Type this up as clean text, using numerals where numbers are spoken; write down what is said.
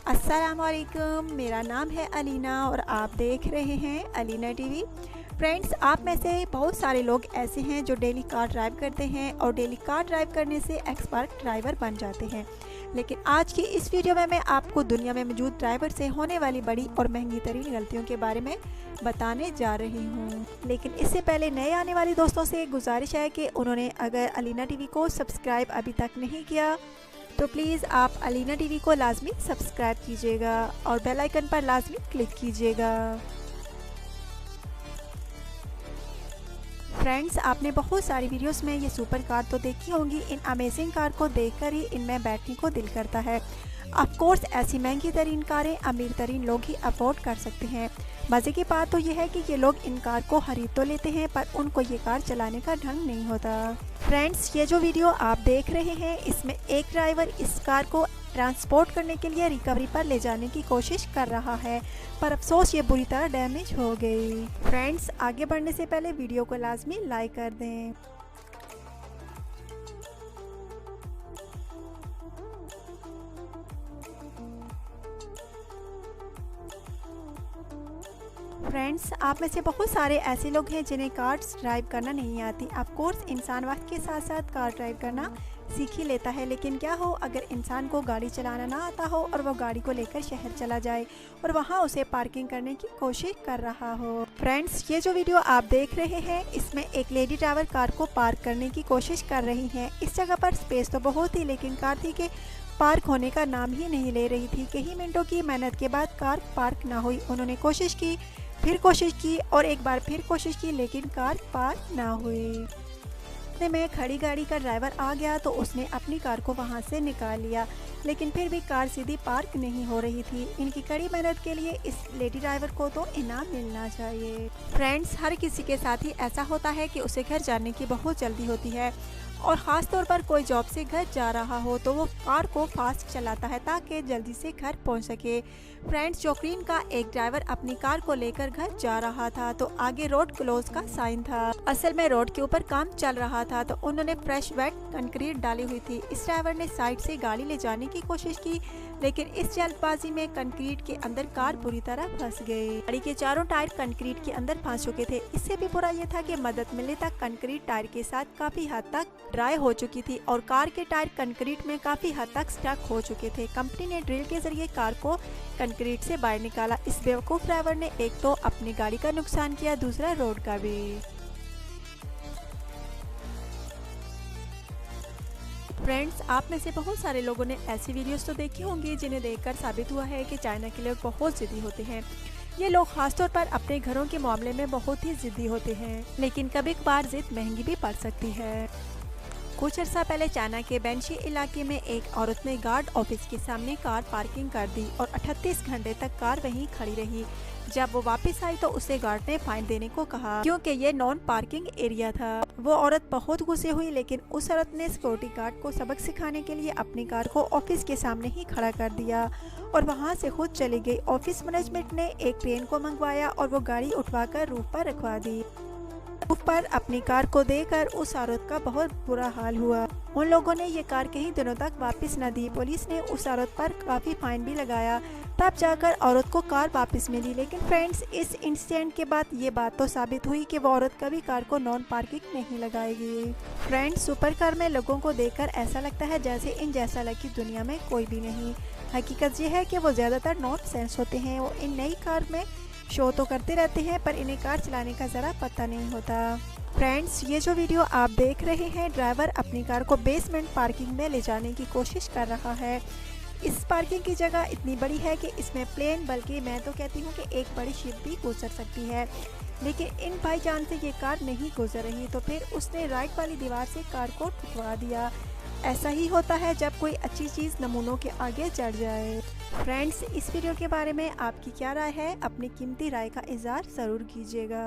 अस्सलामुअलैकुम, मेरा नाम है अलीना और आप देख रहे हैं अलीना टीवी। फ्रेंड्स, आप में से बहुत सारे लोग ऐसे हैं जो डेली कार ड्राइव करते हैं और डेली कार ड्राइव करने से एक्सपर्ट ड्राइवर बन जाते हैं। लेकिन आज की इस वीडियो में मैं आपको दुनिया में मौजूद ड्राइवर से होने वाली बड़ी और महंगी तरीन गलतियों के बारे में बताने जा रही हूँ। लेकिन इससे पहले नए आने वाले दोस्तों से गुजारिश है कि उन्होंने अगर अलीना टीवी को सब्सक्राइब अभी तक नहीं किया तो प्लीज़ आप अलीना टीवी को लाजमी सब्सक्राइब कीजिएगा और बेल आइकन पर लाजमी क्लिक कीजिएगा। फ्रेंड्स, आपने बहुत सारी वीडियोस में ये सुपर कार तो देखी होंगी। इन अमेजिंग कार को देखकर ही इनमें बैठने को दिल करता है। ऑफ कोर्स ऐसी महंगी तरीन कारें अमीर तरीन लोग ही अफोर्ड कर सकते हैं। मज़े की बात तो यह है कि ये लोग इन कार को खरीद तो लेते हैं पर उनको ये कार चलाने का ढंग नहीं होता। फ्रेंड्स, ये जो वीडियो आप देख रहे हैं इसमें एक ड्राइवर इस कार को ट्रांसपोर्ट करने के लिए रिकवरी पर ले जाने की कोशिश कर रहा है, पर अफसोस ये बुरी तरह डैमेज हो गई। फ्रेंड्स, आगे बढ़ने से पहले वीडियो को लाजमी लाइक कर दें। फ्रेंड्स, आप में से बहुत सारे ऐसे लोग हैं जिन्हें कार्स ड्राइव करना नहीं आती। ऑफ कोर्स इंसान वक्त के साथ साथ कार ड्राइव करना सीख ही लेता है, लेकिन क्या हो अगर इंसान को गाड़ी चलाना ना आता हो और वो गाड़ी को लेकर शहर चला जाए और वहाँ उसे पार्किंग करने की कोशिश कर रहा हो। फ्रेंड्स, ये जो वीडियो आप देख रहे हैं इसमें एक लेडी ड्राइवर कार को पार्क करने की कोशिश कर रही है। इस जगह पर स्पेस तो बहुत थी लेकिन कार थी कि पार्क होने का नाम ही नहीं ले रही थी। कई मिनटों की मेहनत के बाद कार पार्क ना हुई। उन्होंने कोशिश की, फिर कोशिश की और एक बार फिर कोशिश की, लेकिन कार पार्क ना हुई। इतने में खड़ी गाड़ी का ड्राइवर आ गया तो उसने अपनी कार को वहां से निकाल लिया, लेकिन फिर भी कार सीधी पार्क नहीं हो रही थी। इनकी कड़ी मेहनत के लिए इस लेडी ड्राइवर को तो इनाम मिलना चाहिए। फ्रेंड्स, हर किसी के साथ ही ऐसा होता है कि उसे घर जाने की बहुत जल्दी होती है और ख़ास तौर पर कोई जॉब से घर जा रहा हो तो वो कार को फास्ट चलाता है ताकि जल्दी से घर पहुंच सके। फ्रेंड्स, जोक्रीन का एक ड्राइवर अपनी कार को लेकर घर जा रहा था तो आगे रोड क्लोज का साइन था। असल में रोड के ऊपर काम चल रहा था तो उन्होंने फ्रेश वेट कंक्रीट डाली हुई थी। इस ड्राइवर ने साइड से गाड़ी ले जाने की कोशिश की, लेकिन इस जल्दबाजी में कंक्रीट के अंदर कार बुरी तरह फंस गई। गाड़ी के चारों टायर कंक्रीट के अंदर फंस चुके थे। इससे भी बुरा यह था कि मदद मिलने तक कंक्रीट टायर के साथ काफी हद तक ड्राई हो चुकी थी और कार के टायर कंक्रीट में काफी हद तक स्टक हो चुके थे। कंपनी ने ड्रिल के जरिए कार को कंक्रीट से बाहर निकाला। इस बेवकूफ ड्राइवर ने एक तो अपनी गाड़ी का नुकसान किया, दूसरा रोड का भी। फ्रेंड्स, आप में से बहुत सारे लोगों ने ऐसी वीडियोस तो देखी होंगी जिन्हें देखकर साबित हुआ है कि चाइना के लोग बहुत जिद्दी होते हैं। ये लोग खासतौर पर अपने घरों के मामले में बहुत ही जिद्दी होते हैं, लेकिन कभी कभार जिद महंगी भी पड़ सकती है। कुछ अर्सा पहले चाइना के बेंशी इलाके में एक औरत ने गार्ड ऑफिस के सामने कार पार्किंग कर दी और 38 घंटे तक कार वहीं खड़ी रही। जब वो वापस आई तो उसे गार्ड ने फाइन देने को कहा क्योंकि ये नॉन पार्किंग एरिया था। वो औरत बहुत गुस्से हुई, लेकिन उस औरत ने सिक्योरिटी गार्ड को सबक सिखाने के लिए अपनी कार को ऑफिस के सामने ही खड़ा कर दिया और वहां से खुद चली गई। ऑफिस मैनेजमेंट ने एक क्रेन को मंगवाया और वो गाड़ी उठवाकर रूफ पर रखवा दी। रूफ पर अपनी कार को देकर उस औरत का बहुत बुरा हाल हुआ। उन लोगों ने ये कार कई दिनों तक वापस न दी। पुलिस ने उस औरत पर काफी फाइन भी लगाया, तब जाकर औरत को कार वापस मिली। लेकिन फ्रेंड्स, इस इंसिडेंट के बाद ये बात तो साबित हुई कि वो औरत कभी कार को नॉन पार्किंग नहीं लगाएगी। फ्रेंड्स, सुपर कार में लोगों को देखकर ऐसा लगता है जैसे इन जैसा लकी दुनिया में कोई भी नहीं। हकीकत ये है कि वो ज्यादातर नॉन सेंस होते हैं। वो इन नई कार में शो तो करते रहते हैं पर इन्हें कार चलाने का ज़रा पता नहीं होता। फ्रेंड्स, ये जो वीडियो आप देख रहे हैं, ड्राइवर अपनी कार को बेसमेंट पार्किंग में ले जाने की कोशिश कर रहा है। इस पार्किंग की जगह इतनी बड़ी है कि इसमें प्लेन, बल्कि मैं तो कहती हूँ कि एक बड़ी शिप भी गुजर सकती है, लेकिन इन भाईजान से ये कार नहीं गुजर रही तो फिर उसने राइट वाली दीवार से कार को ठुकवा दिया। ऐसा ही होता है जब कोई अच्छी चीज़ नमूनों के आगे चढ़ जाए। फ्रेंड्स, इस वीडियो के बारे में आपकी क्या राय है? अपनी कीमती राय का इज़हार ज़रूर कीजिएगा।